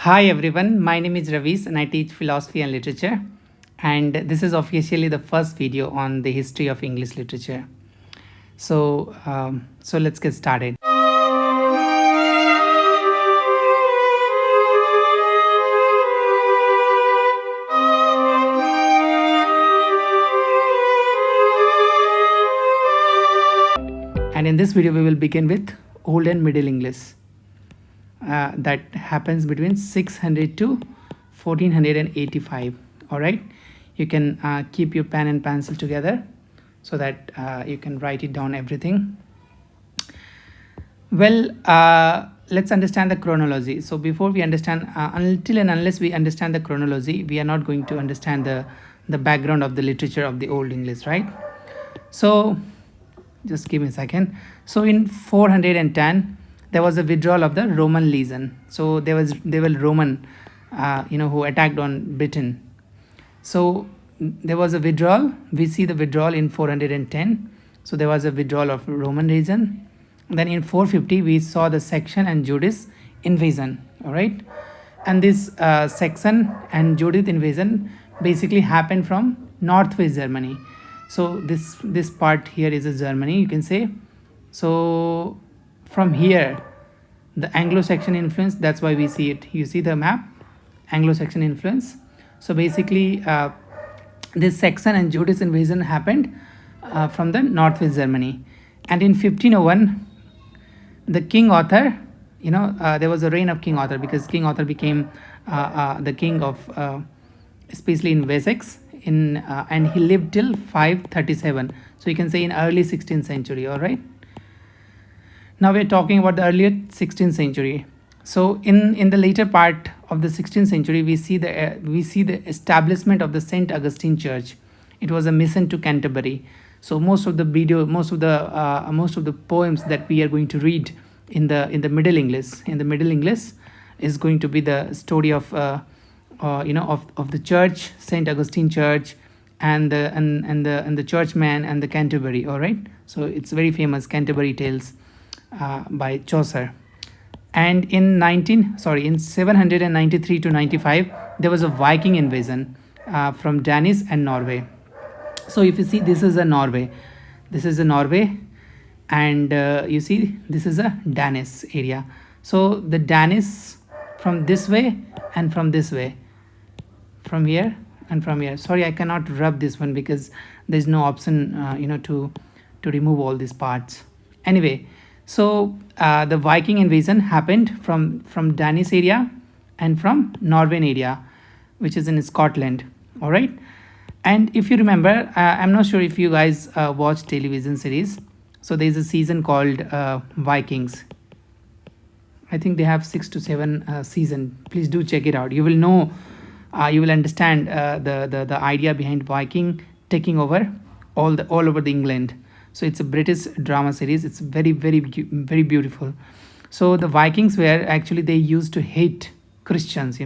Hi everyone, my name is Ravish and I teach philosophy and literature. And this is officially the first video on the history of English literature. So let's get started. And in this video, we will begin with Old and Middle English. That happens between 600 to 1485. All right, you can keep your pen and pencil together so that you can write it down everything. Well, let's understand the chronology. So before we understand, until and unless we understand the chronology, we are not going to understand the background of the literature of the Old English, right? So just give me a second. So in 410 there was a withdrawal of the Roman legion. So there were Roman who attacked on Britain. So there was a withdrawal. We see the withdrawal in 410. So there was a withdrawal of Roman legion. Then in 450 we saw the Saxon and Judith invasion. All right, and this Saxon and Judith invasion basically happened from northwest Germany. So this part here is a Germany, you can say. So from here the Anglo-Saxon influence, that's why we see it. You see the map, Anglo-Saxon influence. So basically this Saxon and Judith invasion happened from the northwest Germany. And in 1501 the King Arthur, there was a reign of King Arthur, because King Arthur became the king of especially in Wessex, and he lived till 537. So you can say in early 16th century. All right, now we're talking about the earlier 16th century. So in the later part of the 16th century we see the establishment of the St. Augustine Church. It was a mission to Canterbury. So most of the poems that we are going to read in the Middle English is going to be the story of the church, St. Augustine Church, and the churchman and the Canterbury. All right, so it's very famous, Canterbury Tales by Chaucer. And in 793 to 95 there was a Viking invasion from Danish and Norway. So if you see, this is a Norway, and you see this is a Danish area. So the Danish from this way and from this way, from here and from here. Sorry, I cannot rub this one because there's no option to remove all these parts. Anyway, so the Viking invasion happened from Danish area and from Norwegian area, which is in Scotland. All right, and if you remember, I'm not sure if you guys watch television series. So there is a season called Vikings. I think they have 6 to 7 season. Please do check it out. You will know, you will understand the idea behind Viking taking over all over the England. So it's a British drama series. It's very, very, very beautiful. So the Vikings were actually, they used to hate Christians.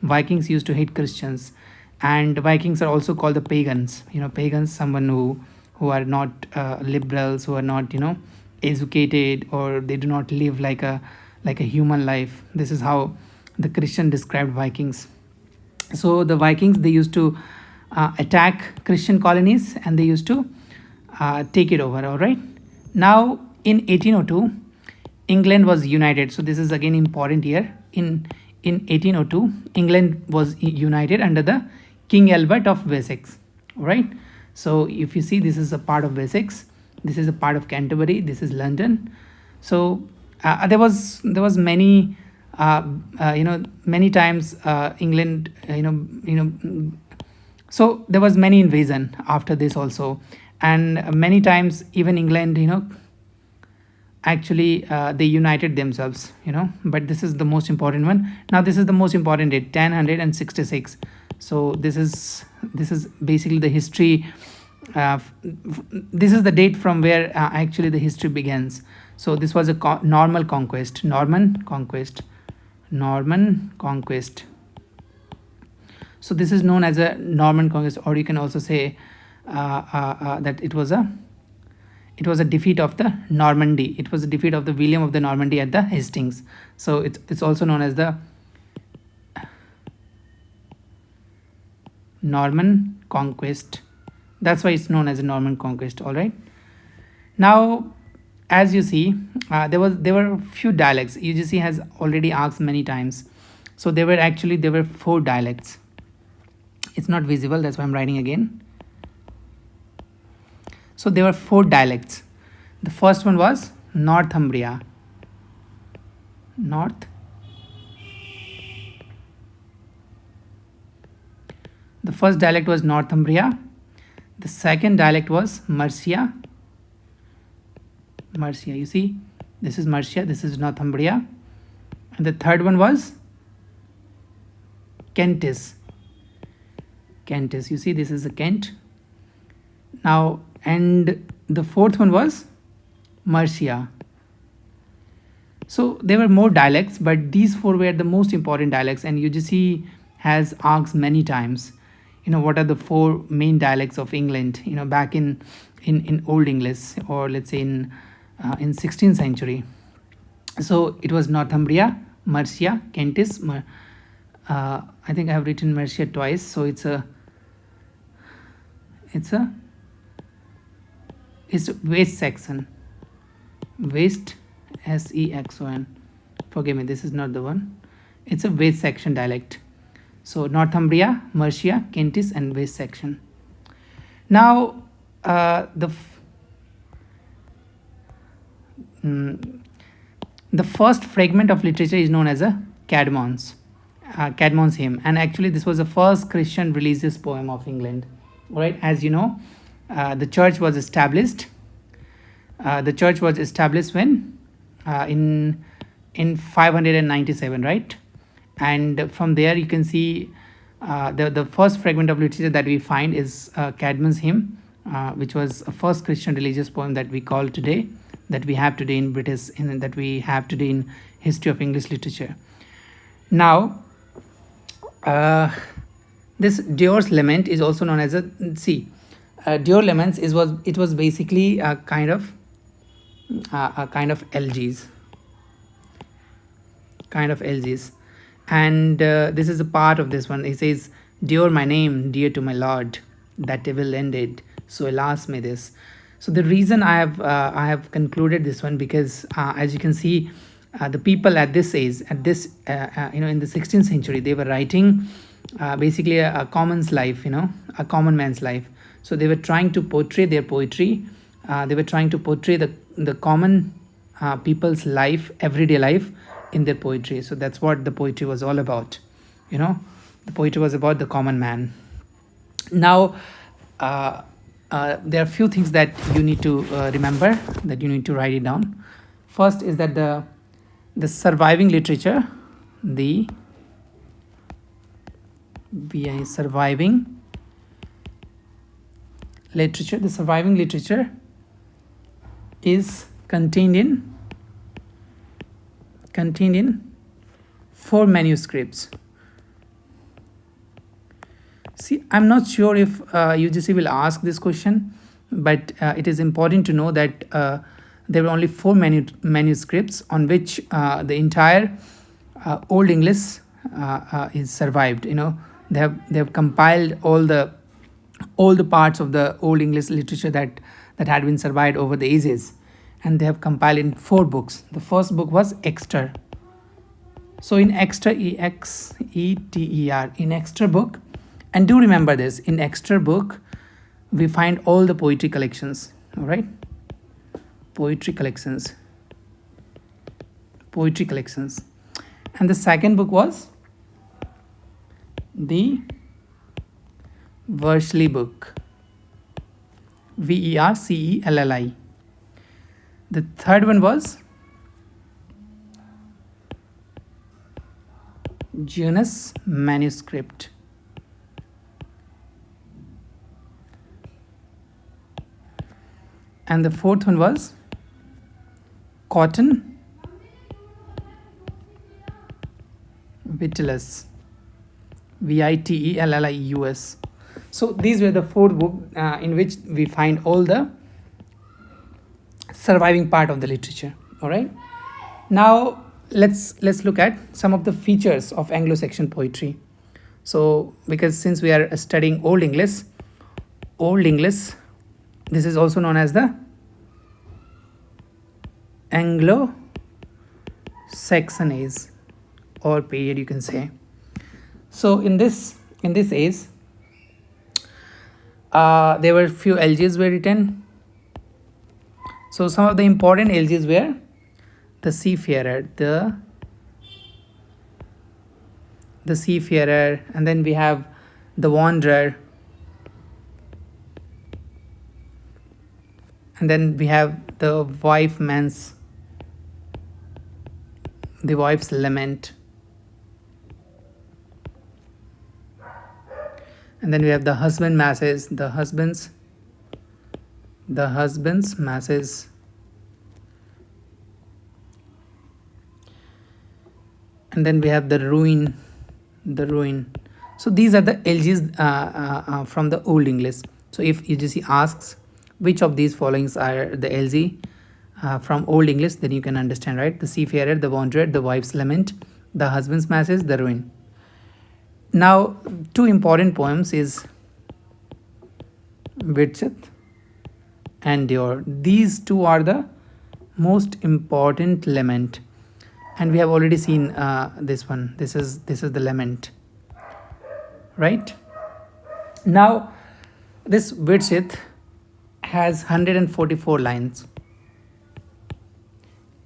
Vikings used to hate Christians, and Vikings are also called the pagans. Pagans, someone who are not liberals, who are not educated, or they do not live like a human life. This is how the Christian described Vikings. So the Vikings, they used to attack Christian colonies, and they used to take it over. All right, now in 1802 England was united. So this is again important here. In 1802 England was united under the King Albert of Wessex. All right, so if you see, this is a part of Wessex, this is a part of Canterbury, this is London. So there was many many times England so there was many invasion after this also, and many times even England actually they united themselves, but this is the most important one. Now this is the most important date, 1066. So this is basically the history. This is the date from where actually the history begins. So this was a Norman conquest. So this is known as a Norman conquest, or you can also say that it was a defeat of the Normandy. It was a defeat of the William of the Normandy at the Hastings. So it's also known as the Norman conquest. That's why it's known as a Norman conquest. All right. Now, as you see, there were a few dialects. UGC has already asked many times. So there were 4 dialects. It's not visible, that's why I'm writing again. So there were 4 dialects. The first one was Northumbria. The first dialect was Northumbria. The second dialect was Mercia. You see, this is Mercia, this is Northumbria. And the third one was Kentis. You see, this is a Kent. Now, and the fourth one was Mercia. So there were more dialects, but these 4 were the most important dialects, and UGC has asked many times, what are the 4 main dialects of England, back in Old English, or let's say in 16th century. So it was Northumbria, Mercia, Kentis. I think I have written Mercia twice, so it's West Saxon. West, Sexon. Forgive me, this is not the one. It's a West Saxon dialect. So Northumbria, Mercia, Kentis, and West Saxon. Now, the first fragment of literature is known as a Cadmon's hymn, and actually this was the first Christian religious poem of England. All right, as you know, the church was established. When in 597, right? And from there you can see the first fragment of literature that we find is Cadmon's hymn, which was a first Christian religious poem that we have today in British, and that we have today in history of English literature. Now, this Deor's Lament is also known as Deor Laments was basically a kind of elegies, and this is a part of this one. It says, "Deor my name, dear to my Lord, that evil ended, so alas may this." So the reason I have concluded this one, because as you can see, the people at this age, in the 16th century, they were writing basically a common's life, a common man's life. So they were trying to portray their poetry. They were trying to portray the common people's life, everyday life, in their poetry. So that's what the poetry was all about. The poetry was about the common man. Now, there are a few things that you need to remember, that you need to write it down. First is that the surviving literature, the surviving literature is contained in 4 manuscripts. See, I'm not sure if UGC will ask this question, but it is important to know that there were only 4 manuscripts on which the entire Old English is survived. They have compiled all the parts of the Old English literature that had been survived over the ages, and they have compiled in 4 books. The first book was Exeter. So in Exeter, Exeter, in Exeter book, and do remember this, in Exeter book we find all the poetry collections. All right, poetry collections. And the second book was the Vercelli book, Vercelli. The third one was Janus manuscript. And the fourth one was Cotton Vitellus, Vitellus. So these were the 4 books in which we find all the surviving part of the literature. All right. Now let's look at some of the features of Anglo-Saxon poetry. So because since we are studying Old English, this is also known as the Anglo-Saxon age or period, you can say. So in this age, there were few elegies were written. So some of the important elegies were the seafarer, the seafarer, and then we have the wanderer, and then we have the wife's lament, and then we have the husband masses, the husband's masses, and then we have the ruin. So these are the elegies from the Old English. So if UGC asks which of these followings are the elegy from Old English, then you can understand, right? The seafarer, the wanderer, the wife's lament, the husband's masses, the ruin. Now, two important poems is Wordsworth and Dior. These two are the most important lament, and we have already seen this one. This is the lament, right? Now, this Wordsworth has 144 lines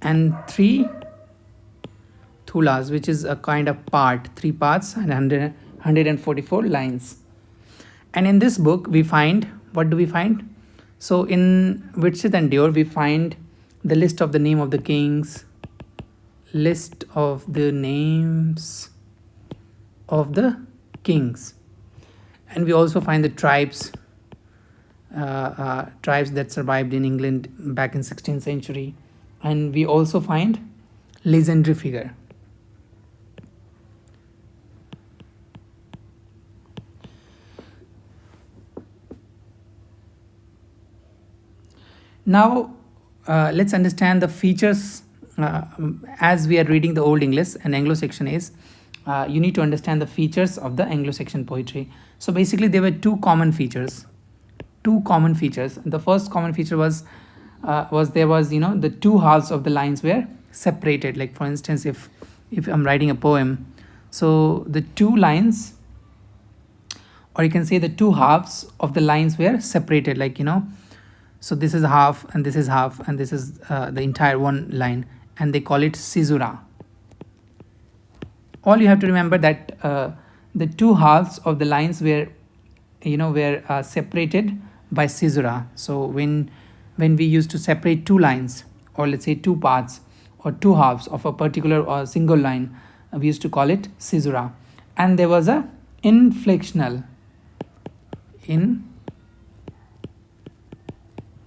and 3 thulas, which is a kind of part, 3 parts and 144 lines. And in this book we find, what do we find? So in Wordsworth and Dior we find the list of the name of the kings, list of the names of the kings, and we also find the tribes that survived in England back in 16th century, and we also find legendary figure. Now let's understand the features. As we are reading the Old English and Anglo-Saxon age, you need to understand the features of the Anglo-Saxon poetry. So basically there were two common features. The first common feature was the two halves of the lines were separated. Like for instance, if I'm writing a poem, so the two lines, or you can say the two halves of the lines were separated, like so this is half and this is half and this is the entire one line, and they call it caesura. All you have to remember that the two halves of the lines were separated by caesura. So when we used to separate two lines, or let's say two parts or two halves of a particular or single line, we used to call it caesura. And there was a inflectional,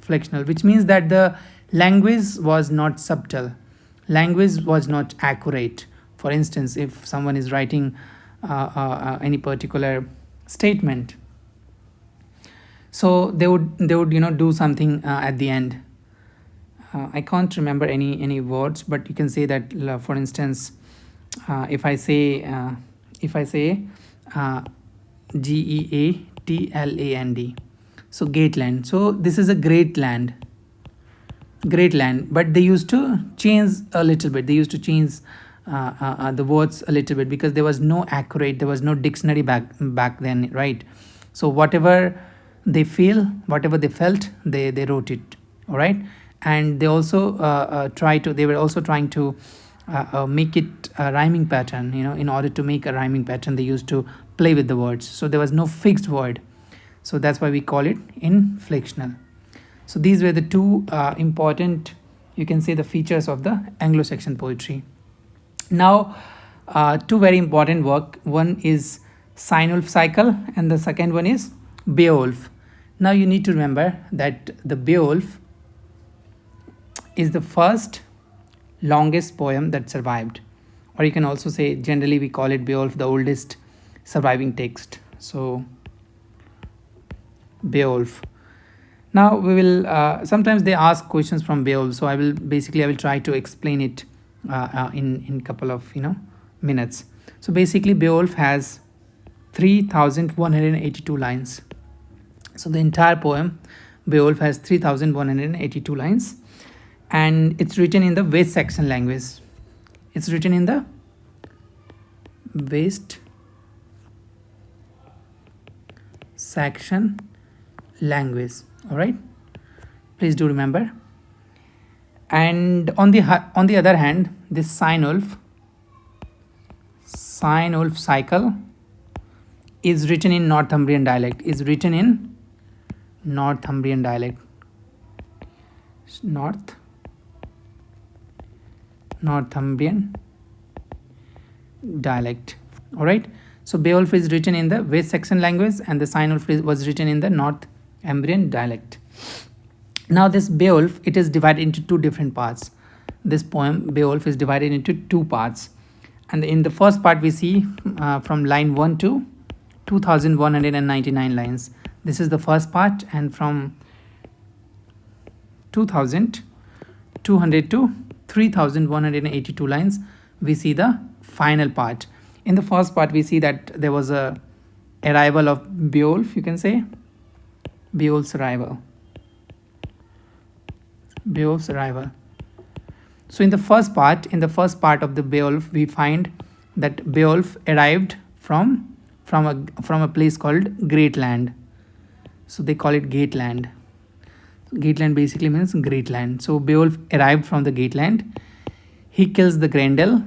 which means that the language was not subtle, language was not accurate. For instance, if someone is writing any particular statement, so they would do something at the end. I can't remember any words, but you can say that, for instance, if I say GEATLAND, so Gatland. So this is a great land, but they used to change a little bit. They used to change the words a little bit, because there was no dictionary back then, right? So whatever they felt, they wrote it, all right? And they also were also trying to make it a rhyming pattern. In order to make a rhyming pattern, they used to play with the words. So there was no fixed word. So that's why we call it inflectional. So these were the two important, you can say, the features of the Anglo-Saxon poetry. Now, two very important work. One is Cynulf cycle and the second one is Beowulf. Now you need to remember that the Beowulf is the first longest poem that survived, or you can also say, generally we call it Beowulf, the oldest surviving text. So Beowulf. Now we will sometimes they ask questions from Beowulf, so I will try to explain it in couple of minutes. So basically Beowulf has 3,182 lines. So the entire poem Beowulf has 3,182 lines, and it's written in the West Saxon language. It's written in the West Saxon language. All right, please do remember. And on the other hand, this Sinulf cycle is written in Northumbrian dialect. Northumbrian dialect. All right. So Beowulf is written in the West Saxon language, and the Sinulf was written in the Northumbrian dialect. Now this Beowulf, it is divided into two different parts. This poem Beowulf is divided into two parts, and in the first part we see from line 1 to 2,199 lines. This is the first part, and from 2,200 to 3,182 lines we see the final part. In the first part we see that there was a arrival of Beowulf, you can say Beowulf's arrival. So in the first part of the Beowulf, we find that Beowulf arrived from a place called Greatland. So they call it Gateland. Gateland basically means great land. So Beowulf arrived from the Gateland. He kills the Grendel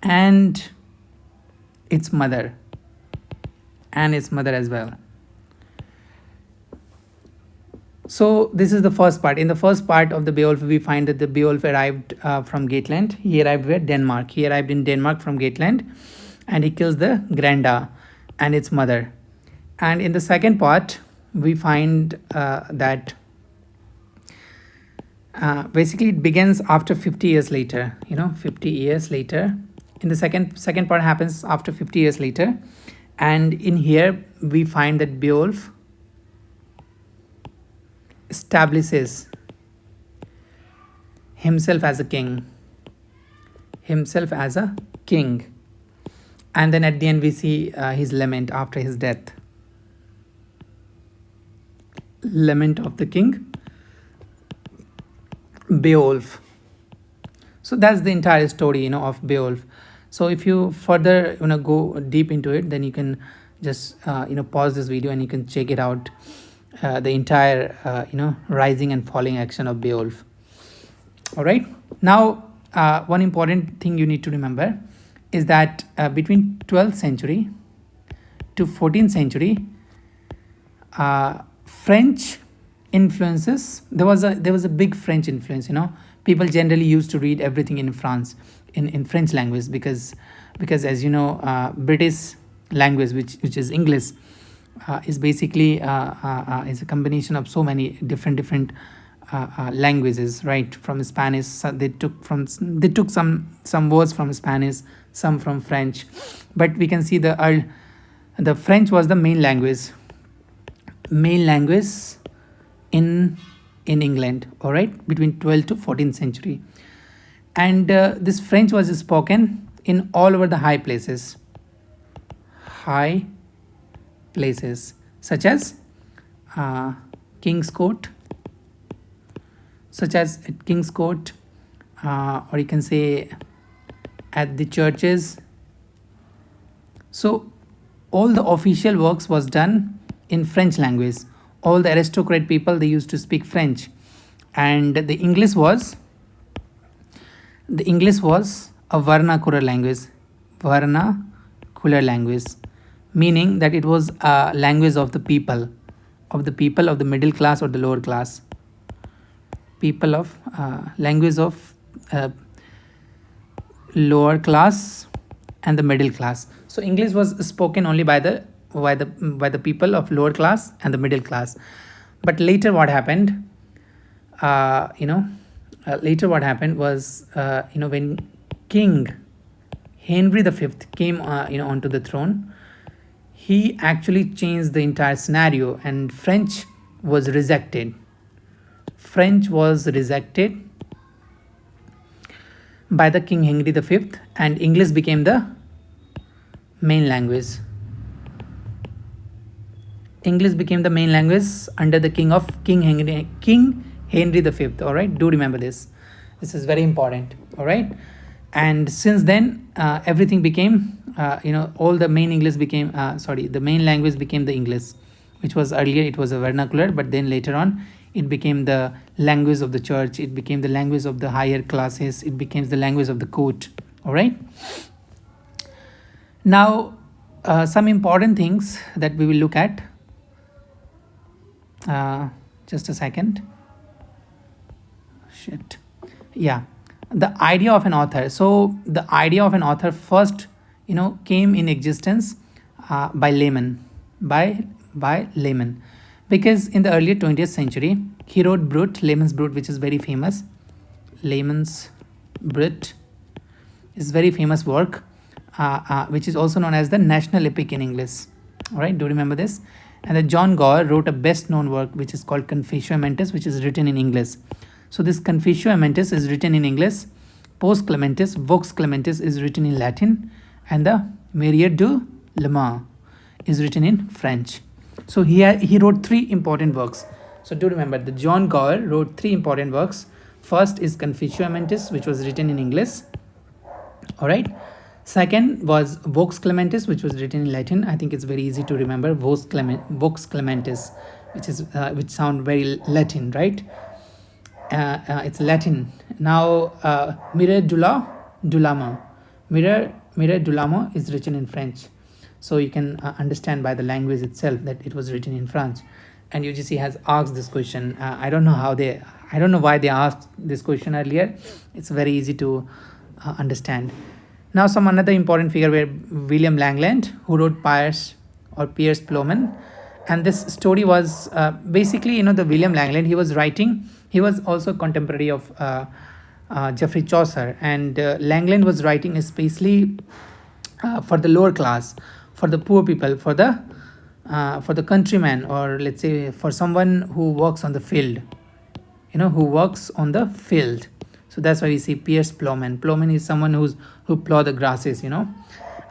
and its mother as well. So this is the first part. In the first part of the Beowulf, we find that the Beowulf arrived from Gateland. He arrived where? Denmark. He arrived in Denmark from Gateland, and he kills the Granda and its mother. And in the second part, we find that basically it begins after 50 years later. 50 years later. In the second part happens after 50 years later, and in here we find that Beowulf establishes himself as a king, and then at the end we see his lament after his death. Lament of the king Beowulf. So that's the entire story of Beowulf. So if you further go deep into it, then you can just pause this video and you can check it out, the entire rising and falling action of Beowulf. All right. Now one important thing you need to remember is that between 12th century to 14th century, French influences, there was a big French influence. People generally used to read everything in France in French language because as you know, British language, which is English, is basically is a combination of so many different languages, right? From Spanish, they took some words from Spanish, some from French, but we can see the French was the main language in England, all right, between 12th to 14th century. And this French was spoken in all over the high places such as King's Court, or you can say at the churches. So all the official works was done in French language. All the aristocrat people, they used to speak French, and the English was a vernacular language, meaning that it was a language of the people, of the middle class or the lower class. Language of lower class and the middle class. So English was spoken only by the people of lower class and the middle class. But later what happened? Was when King Henry V came onto the throne, he actually changed the entire scenario, and French was rejected by the King Henry V, and English became the main language. English became the main language under the King Henry V. All right, do remember this. This is very important. All right, and since then everything became all the main English became the main language became the English, which was earlier it was a vernacular, but then later on it became the language of the church, it became the language of the higher classes, it became the language of the court. All right, now some important things that we will look at. Just a second. The idea of an author. So the idea of an author first came in existence by laymen, by laymen, because in the early 20th century he wrote Layman's Brut, which is very famous. Layman's Brut is very famous work, which is also known as the national epic in English. All right, do remember this. And the John Gore wrote a best known work which is called Confessio Mentis, which is written in English. So this Confessio Mentis is written in English. Post Clementis, Vox Clementis is written in Latin, and the Marier du Lema is written in French. So he wrote three important works. So do remember, the John Gore wrote three important works. First is Confessio Mentis, which was written in English. All right. Second was Vox Clementis, which was written in Latin. I think it's very easy to remember, Vox Clementis, which sound very Latin, right? It's Latin. Now Mire Dulamo is written in French. So you can understand by the language itself that it was written in French. And UGC has asked this question. I don't know why they asked this question earlier. It's very easy to understand. Now some another important figure were William Langland, who wrote Piers Plowman. And this story was basically, the William Langland, he was also contemporary of Geoffrey Chaucer. And Langland was writing especially for the lower class, for the poor people, for the countryman, or let's say for someone who works on the field, who works on the field. So that's why we see Piers Plowman. Plowman is someone who plow the grasses, and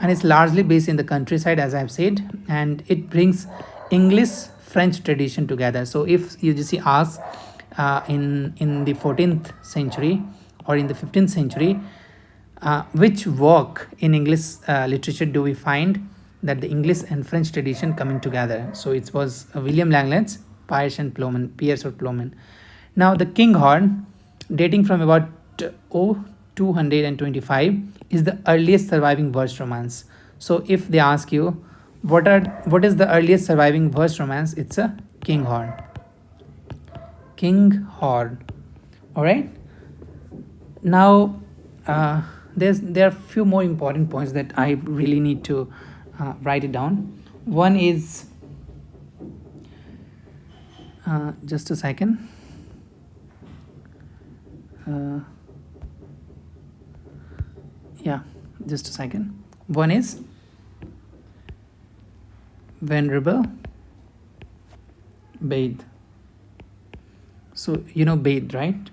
it's largely based in the countryside, as I've said, and it brings English-French tradition together. So if UGC asks in the 14th century or in the 15th century, which work in English literature do we find that the English and French tradition coming together? So it was William Langland's Piers or Plowman. Now the Kinghorn, dating from about 225, is the earliest surviving verse romance. So if they ask you what is the earliest surviving verse romance, it's a Kinghorn. All right. Now there are few more important points that I really need to write it down. One is just a second. Just a second. One is Venerable Bede. So Bede, right?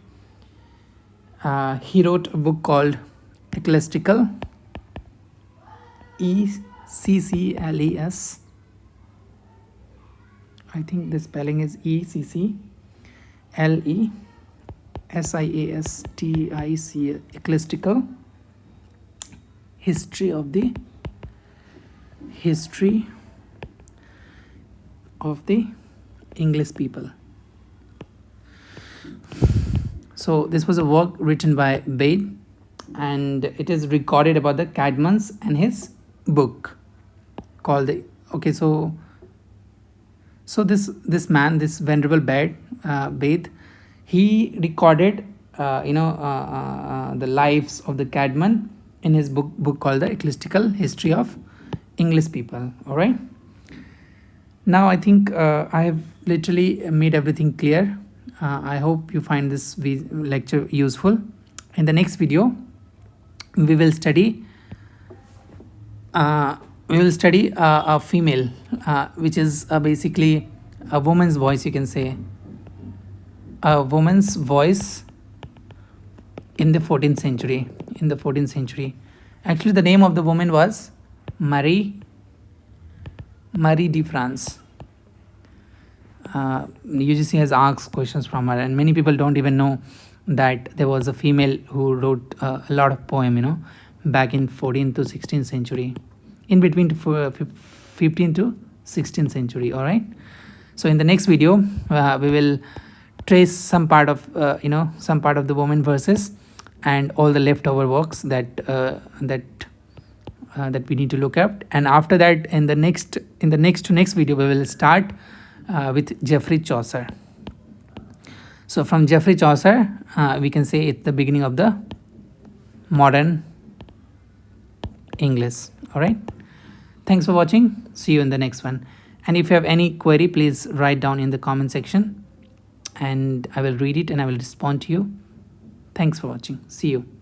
He wrote a book called Ecclesiastical, ECCLES. I think the spelling is ECCLESIASTIC, Ecclesiastical History of the English people. So this was a work written by Bede, and it is recorded about the Cadmans and his book called so this man, this Venerable Bede, he recorded the lives of the Cadman in his book called the Ecclesiastical History of English People. All right. Now I think I have literally made everything clear. I hope you find this lecture useful. In the next video, we will study a female, which is basically a woman's voice, you can say. A woman's voice in the 14th century. Actually, the name of the woman was Marie de France. UGC has asked questions from her, and many people don't even know that there was a female who wrote a lot of poem, back in 14th to 16th century, in between 15th to 16th century. All right. So in the next video, we will trace some part of the woman verses and all the leftover works that we need to look at. And after that, in the next to next video, we will start with Geoffrey Chaucer. So from Geoffrey Chaucer, we can say it's the beginning of the modern English. All right. Thanks for watching. See you in the next one. And if you have any query, please write down in the comment section, and I will read it and I will respond to you. Thanks for watching. See you.